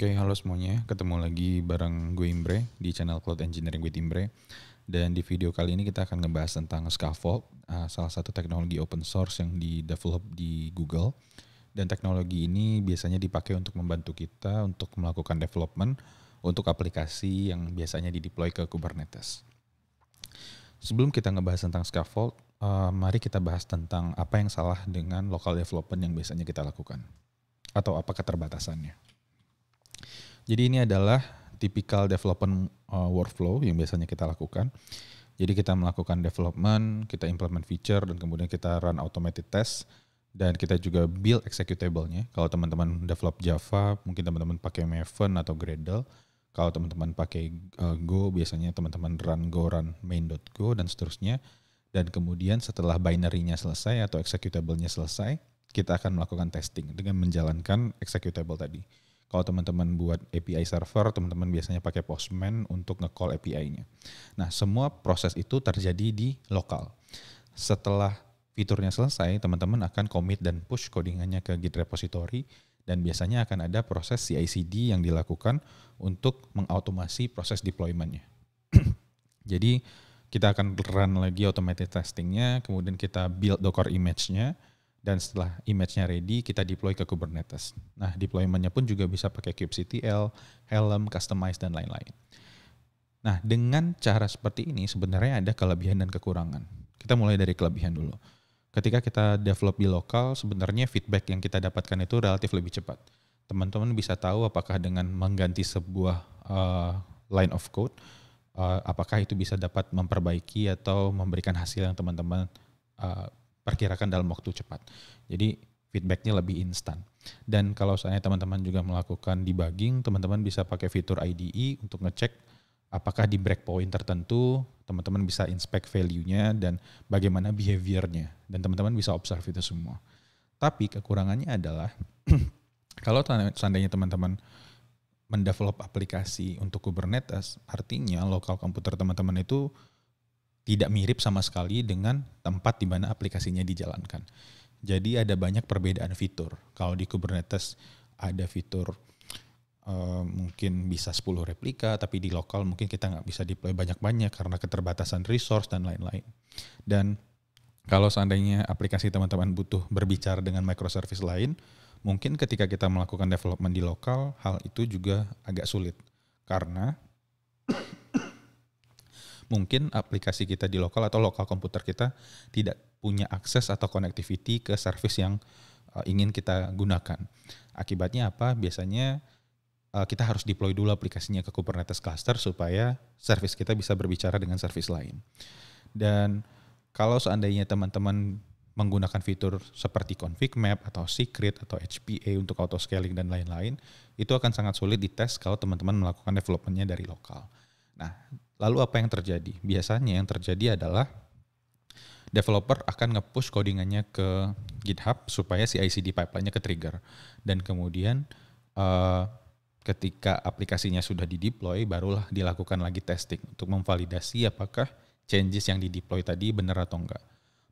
Oke, halo semuanya. Ketemu lagi bareng gue Imbre di channel Cloud Engineering with Imbre. Dan di video kali ini kita akan ngebahas tentang Scaffold, salah satu teknologi open source yang di-develop di Google. Dan teknologi ini biasanya dipakai untuk membantu kita untuk melakukan development untuk aplikasi yang biasanya di-deploy ke Kubernetes. Sebelum kita ngebahas tentang Scaffold, mari kita bahas tentang apa yang salah dengan local development yang biasanya kita lakukan. Atau apa keterbatasannya. Jadi ini adalah typical development workflow yang biasanya kita lakukan. Jadi kita melakukan development, kita implement feature, dan kemudian kita run automated test, dan kita juga build executable-nya. Kalau teman-teman develop Java, mungkin teman-teman pakai Maven atau Gradle. Kalau teman-teman pakai Go, biasanya teman-teman run Go run main.go dan seterusnya. Dan kemudian setelah binary-nya selesai atau executable-nya selesai, kita akan melakukan testing dengan menjalankan executable tadi. Kalau teman-teman buat API server, teman-teman biasanya pakai Postman untuk nge-call API-nya. Nah, semua proses itu terjadi di lokal. Setelah fiturnya selesai, teman-teman akan commit dan push codingannya ke Git repository, dan biasanya akan ada proses CI/CD yang dilakukan untuk mengautomasi proses deployment-nya. Jadi, kita akan run lagi automated testing-nya, kemudian kita build Docker image-nya, dan setelah image-nya ready, kita deploy ke Kubernetes. Nah, deployment-nya pun juga bisa pakai kubectl, Helm, Customize, dan lain-lain. Nah, dengan cara seperti ini sebenarnya ada kelebihan dan kekurangan. Kita mulai dari kelebihan dulu. Ketika kita develop di lokal, sebenarnya feedback yang kita dapatkan itu relatif lebih cepat. Teman-teman bisa tahu apakah dengan mengganti sebuah line of code, apakah itu bisa dapat memperbaiki atau memberikan hasil yang teman-teman perkirakan dalam waktu cepat. Jadi feedbacknya lebih instan. Dan kalau seandainya teman-teman juga melakukan debugging, teman-teman bisa pakai fitur IDE untuk ngecek apakah di breakpoint tertentu, teman-teman bisa inspect value-nya dan bagaimana behavior-nya. Dan teman-teman bisa observe itu semua. Tapi kekurangannya adalah kalau seandainya teman-teman mendevelop aplikasi untuk Kubernetes, artinya lokal komputer teman-teman itu tidak mirip sama sekali dengan tempat di mana aplikasinya dijalankan. Jadi ada banyak perbedaan fitur. Kalau di Kubernetes ada fitur mungkin bisa 10 replika, tapi di lokal mungkin kita nggak bisa deploy banyak-banyak karena keterbatasan resource dan lain-lain. Dan kalau seandainya aplikasi teman-teman butuh berbicara dengan microservice lain, mungkin ketika kita melakukan development di lokal, hal itu juga agak sulit. Karena mungkin aplikasi kita di lokal atau lokal komputer kita tidak punya akses atau connectivity ke service yang ingin kita gunakan. Akibatnya apa? Biasanya kita harus deploy dulu aplikasinya ke Kubernetes cluster supaya service kita bisa berbicara dengan service lain. Dan kalau seandainya teman-teman menggunakan fitur seperti config map atau secret atau HPA untuk auto scaling dan lain-lain, itu akan sangat sulit dites kalau teman-teman melakukan development-nya dari lokal. Nah, lalu apa yang terjadi? Biasanya yang terjadi adalah developer akan nge-push codingannya ke GitHub supaya CI/CD pipeline-nya ke-trigger. Dan kemudian ketika aplikasinya sudah di-deploy, barulah dilakukan lagi testing untuk memvalidasi apakah changes yang di-deploy tadi benar atau enggak.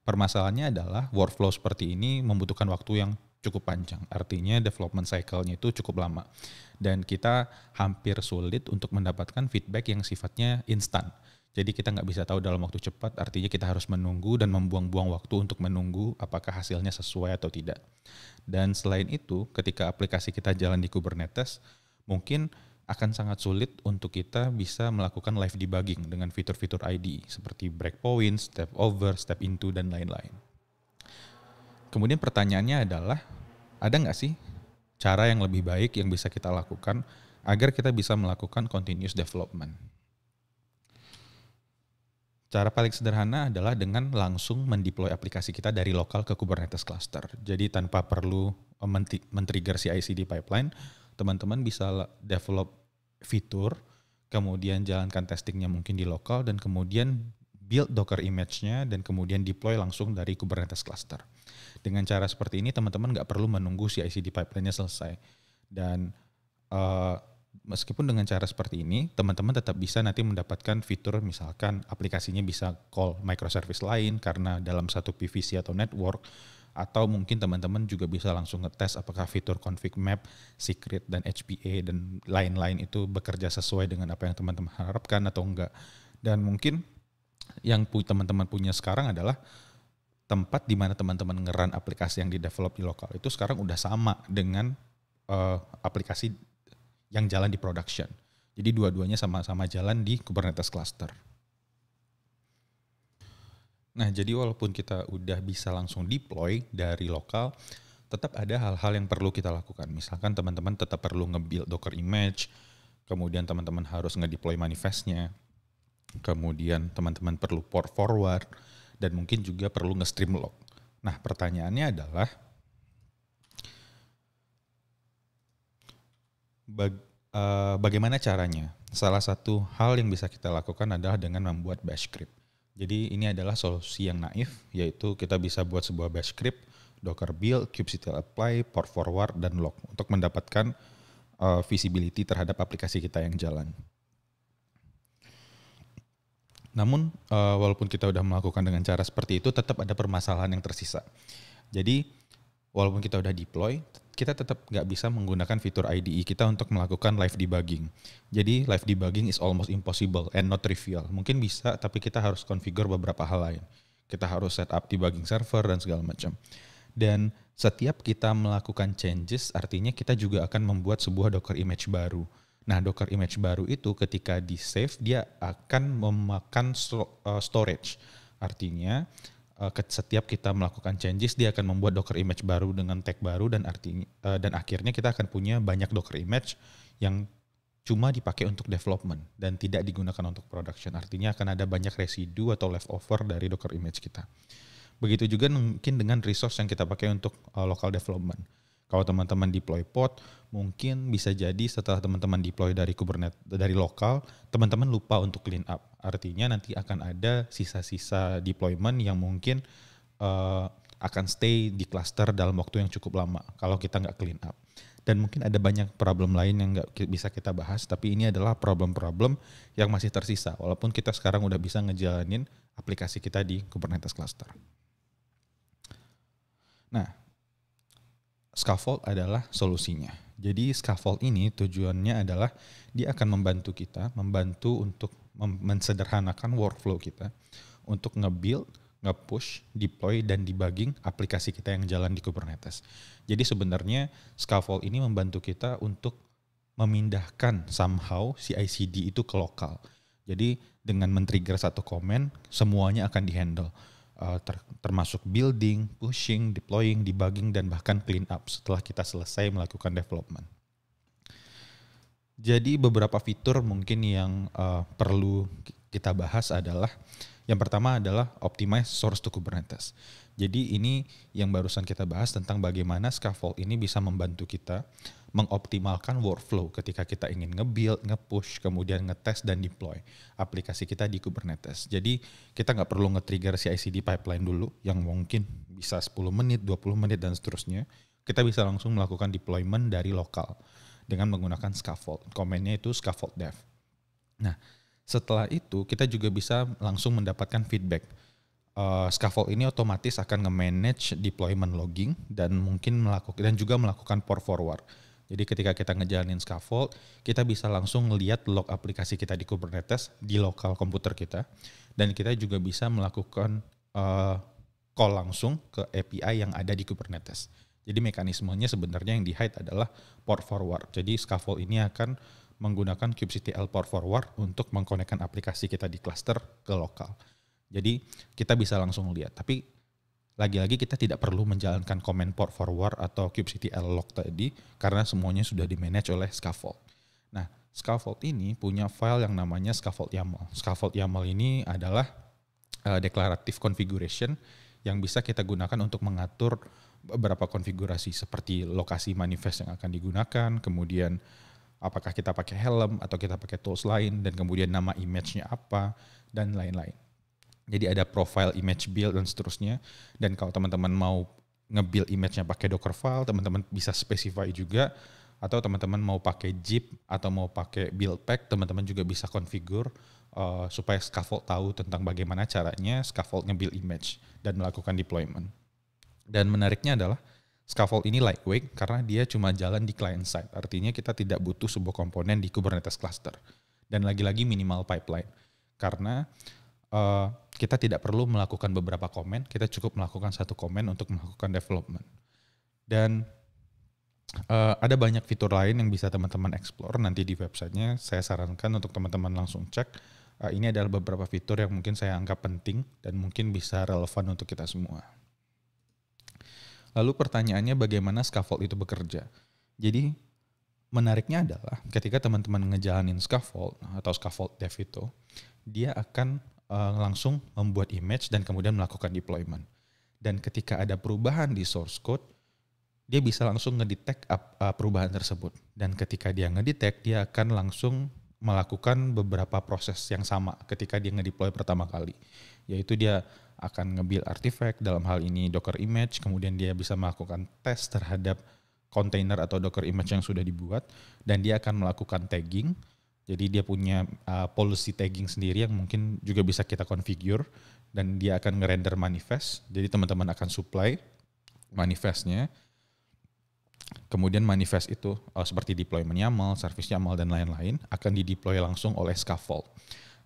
Permasalahannya adalah workflow seperti ini membutuhkan waktu yang cukup panjang. Artinya development cycle-nya itu cukup lama. Dan kita hampir sulit untuk mendapatkan feedback yang sifatnya instan. Jadi kita nggak bisa tahu dalam waktu cepat, artinya kita harus menunggu dan membuang-buang waktu untuk menunggu apakah hasilnya sesuai atau tidak. Dan selain itu, ketika aplikasi kita jalan di Kubernetes, mungkin akan sangat sulit untuk kita bisa melakukan live debugging dengan fitur-fitur IDE seperti breakpoint, step over, step into, dan lain-lain. Kemudian pertanyaannya adalah, ada nggak sih cara yang lebih baik yang bisa kita lakukan agar kita bisa melakukan continuous development? Cara paling sederhana adalah dengan langsung mendeploy aplikasi kita dari lokal ke Kubernetes cluster. Jadi tanpa perlu men-trigger CI/CD pipeline, teman-teman bisa develop fitur, kemudian jalankan testingnya mungkin di lokal, dan kemudian build Docker image-nya, dan kemudian deploy langsung dari Kubernetes cluster. Dengan cara seperti ini, teman-teman nggak perlu menunggu CI/CD pipeline-nya selesai. Dan meskipun dengan cara seperti ini, teman-teman tetap bisa nanti mendapatkan fitur, misalkan aplikasinya bisa call microservice lain karena dalam satu PVC atau network, Atau mungkin teman-teman juga bisa langsung ngetes apakah fitur config map, secret, dan HPA, dan lain-lain itu bekerja sesuai dengan apa yang teman-teman harapkan atau enggak. Dan mungkin yang teman-teman punya sekarang adalah tempat di mana teman-teman nge-run aplikasi yang di-develop di lokal itu sekarang udah sama dengan aplikasi yang jalan di production. Jadi dua-duanya sama-sama jalan di Kubernetes cluster. Nah, jadi walaupun kita udah bisa langsung deploy dari lokal, tetap ada hal-hal yang perlu kita lakukan. Misalkan teman-teman tetap perlu nge-build Docker image, kemudian teman-teman harus nge-deploy manifestnya, kemudian teman-teman perlu port forward, dan mungkin juga perlu nge-stream log. Nah, pertanyaannya adalah, bagaimana caranya? Salah satu hal yang bisa kita lakukan adalah dengan membuat bash script. Jadi ini adalah solusi yang naif, yaitu kita bisa buat sebuah bash script, docker build, kubectl apply, port forward, dan log untuk mendapatkan visibility terhadap aplikasi kita yang jalan. Namun walaupun kita udah melakukan dengan cara seperti itu, tetap ada permasalahan yang tersisa. Jadi walaupun kita udah deploy, kita tetap nggak bisa menggunakan fitur IDE kita untuk melakukan live debugging. Jadi live debugging is almost impossible and not trivial. Mungkin bisa, tapi kita harus configure beberapa hal lain. Kita harus set up debugging server dan segala macam. Dan setiap kita melakukan changes, artinya kita juga akan membuat sebuah Docker image baru. Nah, Docker image baru itu ketika di save, dia akan memakan storage. Artinya setiap kita melakukan changes, dia akan membuat Docker image baru dengan tag baru, dan akhirnya kita akan punya banyak Docker image yang cuma dipakai untuk development dan tidak digunakan untuk production. Artinya akan ada banyak residu atau leftover dari Docker image kita. Begitu juga mungkin dengan resource yang kita pakai untuk local development. Kalau teman-teman deploy pod, mungkin bisa jadi setelah teman-teman deploy dari Kubernetes dari lokal, teman-teman lupa untuk clean up. Artinya nanti akan ada sisa-sisa deployment yang mungkin akan stay di cluster dalam waktu yang cukup lama kalau kita nggak clean up. Dan mungkin ada banyak problem lain yang nggak bisa kita bahas, tapi ini adalah problem-problem yang masih tersisa. Walaupun kita sekarang udah bisa ngejalanin aplikasi kita di Kubernetes cluster. Nah, Scaffold adalah solusinya. Jadi Scaffold ini tujuannya adalah dia akan membantu untuk mensederhanakan workflow kita untuk nge-build, nge-push, deploy, dan debugging aplikasi kita yang jalan di Kubernetes. Jadi sebenarnya Scaffold ini membantu kita untuk memindahkan somehow CI/CD itu ke lokal. Jadi dengan men-trigger satu komen, semuanya akan di-handle. Termasuk building, pushing, deploying, debugging, dan bahkan clean up setelah kita selesai melakukan development. Jadi beberapa fitur mungkin yang perlu kita bahas adalah, yang pertama adalah optimize source to Kubernetes. Jadi ini yang barusan kita bahas tentang bagaimana Scaffold ini bisa membantu kita mengoptimalkan workflow ketika kita ingin nge-build, nge-push, kemudian nge-test dan deploy aplikasi kita di Kubernetes. Jadi kita nggak perlu nge-trigger CI/CD pipeline dulu yang mungkin bisa 10 menit, 20 menit, dan seterusnya. Kita bisa langsung melakukan deployment dari lokal dengan menggunakan Scaffold. Komennya itu Scaffold dev. Nah, setelah itu kita juga bisa langsung mendapatkan feedback. Scaffold ini otomatis akan nge-manage deployment logging dan mungkin juga melakukan port forward. Jadi ketika kita ngejalanin Scaffold, kita bisa langsung ngelihat log aplikasi kita di Kubernetes di lokal komputer kita, dan kita juga bisa melakukan call langsung ke API yang ada di Kubernetes. Jadi mekanismenya sebenarnya yang di-hide adalah port forward. Jadi Scaffold ini akan menggunakan kubectl port forward untuk mengkonekkan aplikasi kita di cluster ke lokal. Jadi kita bisa langsung lihat. Tapi lagi-lagi kita tidak perlu menjalankan command port forward atau kubectl log tadi karena semuanya sudah di-manage oleh Scaffold. Nah, Scaffold ini punya file yang namanya Scaffold YAML. Scaffold YAML ini adalah declarative configuration yang bisa kita gunakan untuk mengatur beberapa konfigurasi seperti lokasi manifest yang akan digunakan, kemudian apakah kita pakai Helm atau kita pakai tools lain, dan kemudian nama image-nya apa, dan lain-lain. Jadi ada profile, image build, dan seterusnya. Dan kalau teman-teman mau nge-build image-nya pakai Dockerfile, teman-teman bisa specify juga. Atau teman-teman mau pakai zip atau mau pakai build pack, teman-teman juga bisa configure supaya Scaffold tahu tentang bagaimana caranya Scaffold nge-build image dan melakukan deployment. Dan menariknya adalah scaffold ini lightweight karena dia cuma jalan di client side. Artinya kita tidak butuh sebuah komponen di Kubernetes cluster. Dan lagi-lagi minimal pipeline. Karena kita tidak perlu melakukan beberapa komen, kita cukup melakukan satu komen untuk melakukan development. Dan ada banyak fitur lain yang bisa teman-teman explore nanti di websitenya. Saya sarankan untuk teman-teman langsung cek. Ini adalah beberapa fitur yang mungkin saya anggap penting dan mungkin bisa relevan untuk kita semua. Lalu pertanyaannya bagaimana scaffold itu bekerja? Jadi menariknya adalah ketika teman-teman ngejalanin scaffold atau scaffold dev itu, dia akan langsung membuat image dan kemudian melakukan deployment. Dan ketika ada perubahan di source code, dia bisa langsung ngedetect perubahan tersebut. Dan ketika dia ngedetect, dia akan langsung melakukan beberapa proses yang sama ketika dia ngedeploy pertama kali. Yaitu dia akan nge-build artifact, dalam hal ini Docker image, kemudian dia bisa melakukan tes terhadap container atau Docker image yang sudah dibuat, dan dia akan melakukan tagging. Jadi dia punya policy tagging sendiri yang mungkin juga bisa kita configure, dan dia akan nge-render manifest. Jadi teman-teman akan supply manifestnya. Kemudian manifest itu seperti deployment YAML, service YAML, dan lain-lain akan dideploy langsung oleh scaffold.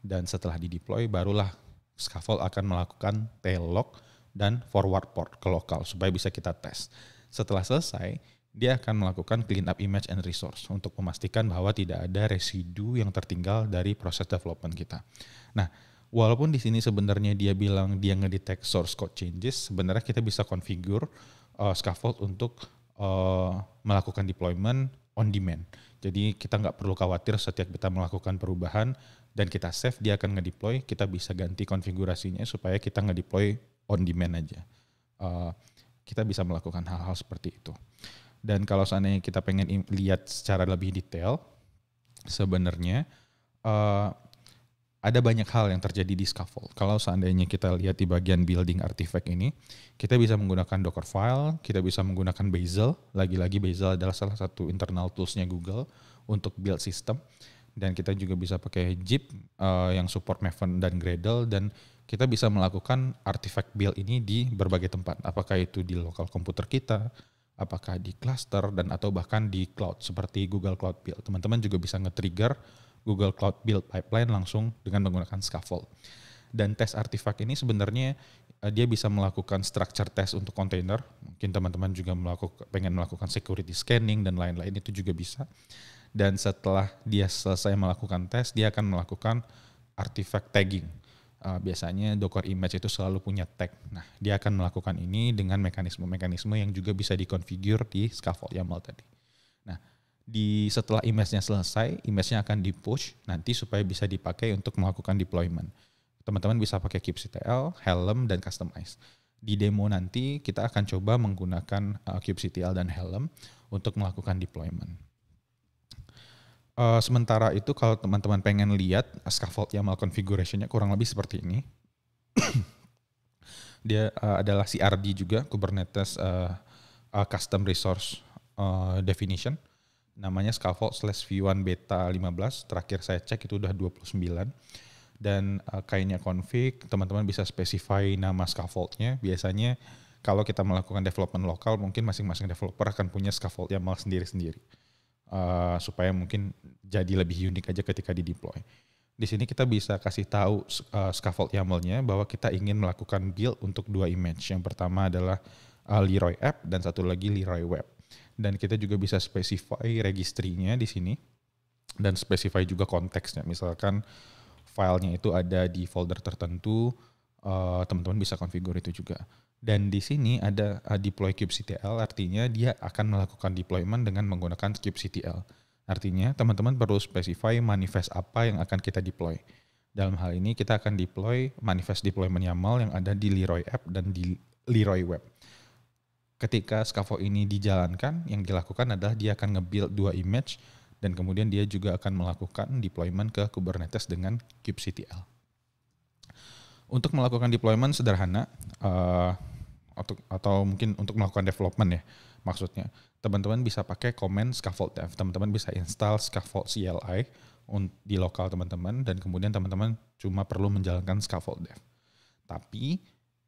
Dan setelah dideploy, barulah scaffold akan melakukan tail lock dan forward port ke lokal supaya bisa kita tes. Setelah selesai, dia akan melakukan clean up image and resource untuk memastikan bahwa tidak ada residu yang tertinggal dari proses development kita. Nah, walaupun di sini sebenarnya dia bilang dia ngedetect source code changes, sebenarnya kita bisa configure scaffold untuk melakukan deployment on demand. Jadi kita nggak perlu khawatir setiap kita melakukan perubahan dan kita save, dia akan ngedeploy, kita bisa ganti konfigurasinya supaya kita ngedeploy on demand aja. Kita bisa melakukan hal-hal seperti itu. Dan kalau seandainya kita pengen lihat secara lebih detail, sebenarnya ada banyak hal yang terjadi di scaffold. Kalau seandainya kita lihat di bagian building artifact ini, kita bisa menggunakan Dockerfile, kita bisa menggunakan Bazel. Lagi-lagi Bazel adalah salah satu internal tools-nya Google untuk build system. Dan kita juga bisa pakai Zip yang support Maven dan Gradle, dan kita bisa melakukan artifact build ini di berbagai tempat. Apakah itu di lokal komputer kita, apakah di cluster, dan atau bahkan di cloud seperti Google Cloud Build. Teman-teman juga bisa nge-trigger Google Cloud Build Pipeline langsung dengan menggunakan scaffold. Dan tes artifact ini sebenarnya dia bisa melakukan structure test untuk container. Mungkin teman-teman juga pengen melakukan security scanning dan lain-lain, itu juga bisa. Dan setelah dia selesai melakukan tes, dia akan melakukan artifact tagging. Biasanya Docker image itu selalu punya tag. Nah, dia akan melakukan ini dengan mekanisme-mekanisme yang juga bisa dikonfigur di scaffold YAML tadi. Nah, setelah image-nya selesai, image-nya akan di-push nanti supaya bisa dipakai untuk melakukan deployment. Teman-teman bisa pakai kubectl, Helm, dan Customize. Di demo nanti kita akan coba menggunakan kubectl dan Helm untuk melakukan deployment. Sementara itu kalau teman-teman pengen lihat scaffold YAML configuration-nya kurang lebih seperti ini. Dia adalah CRD juga, Kubernetes Custom Resource Definition. Namanya scaffold/v1 beta 15, terakhir saya cek itu udah 29. Dan kayaknya config, teman-teman bisa specify nama scaffoldnya. Biasanya kalau kita melakukan development lokal, mungkin masing-masing developer akan punya scaffold YAML sendiri-sendiri. Supaya mungkin jadi lebih unik aja ketika di-deploy. Di sini kita bisa kasih tahu scaffold YAML-nya bahwa kita ingin melakukan build untuk 2 image. Yang pertama adalah Leroy App dan satu lagi Leroy Web. Dan kita juga bisa specify registry-nya di sini dan specify juga konteksnya. Misalkan filenya itu ada di folder tertentu, teman-teman bisa configure itu juga. Dan di sini ada deploy kubectl, artinya dia akan melakukan deployment dengan menggunakan kubectl. Artinya teman-teman perlu specify manifest apa yang akan kita deploy. Dalam hal ini kita akan deploy manifest deployment YAML yang ada di Leroy App dan di Leroy Web. Ketika scaffold ini dijalankan, yang dilakukan adalah dia akan nge-build 2 image dan kemudian dia juga akan melakukan deployment ke Kubernetes dengan kubectl. Untuk melakukan deployment sederhana, atau mungkin untuk melakukan development ya, maksudnya teman-teman bisa pakai command scaffold dev. Teman-teman bisa install scaffold CLI di lokal teman-teman dan kemudian teman-teman cuma perlu menjalankan scaffold dev. Tapi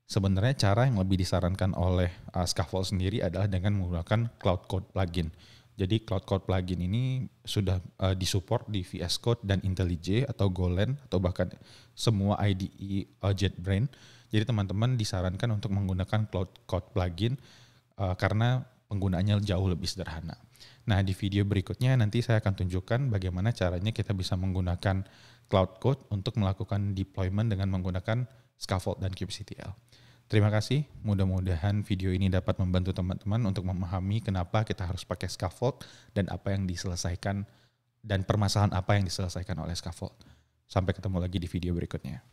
Sebenarnya cara yang lebih disarankan oleh Scaffold sendiri adalah dengan menggunakan Cloud Code plugin. Jadi Cloud Code plugin ini sudah disupport di VS Code dan IntelliJ atau Golang atau bahkan semua IDE JetBrains. Jadi teman-teman disarankan untuk menggunakan Cloud Code plugin karena penggunaannya jauh lebih sederhana. Nah, di video berikutnya nanti saya akan tunjukkan bagaimana caranya kita bisa menggunakan Cloud Code untuk melakukan deployment dengan menggunakan Scaffold dan kubectl. Terima kasih, mudah-mudahan video ini dapat membantu teman-teman untuk memahami kenapa kita harus pakai Scaffold dan apa yang diselesaikan dan permasalahan apa yang diselesaikan oleh Scaffold. Sampai ketemu lagi di video berikutnya.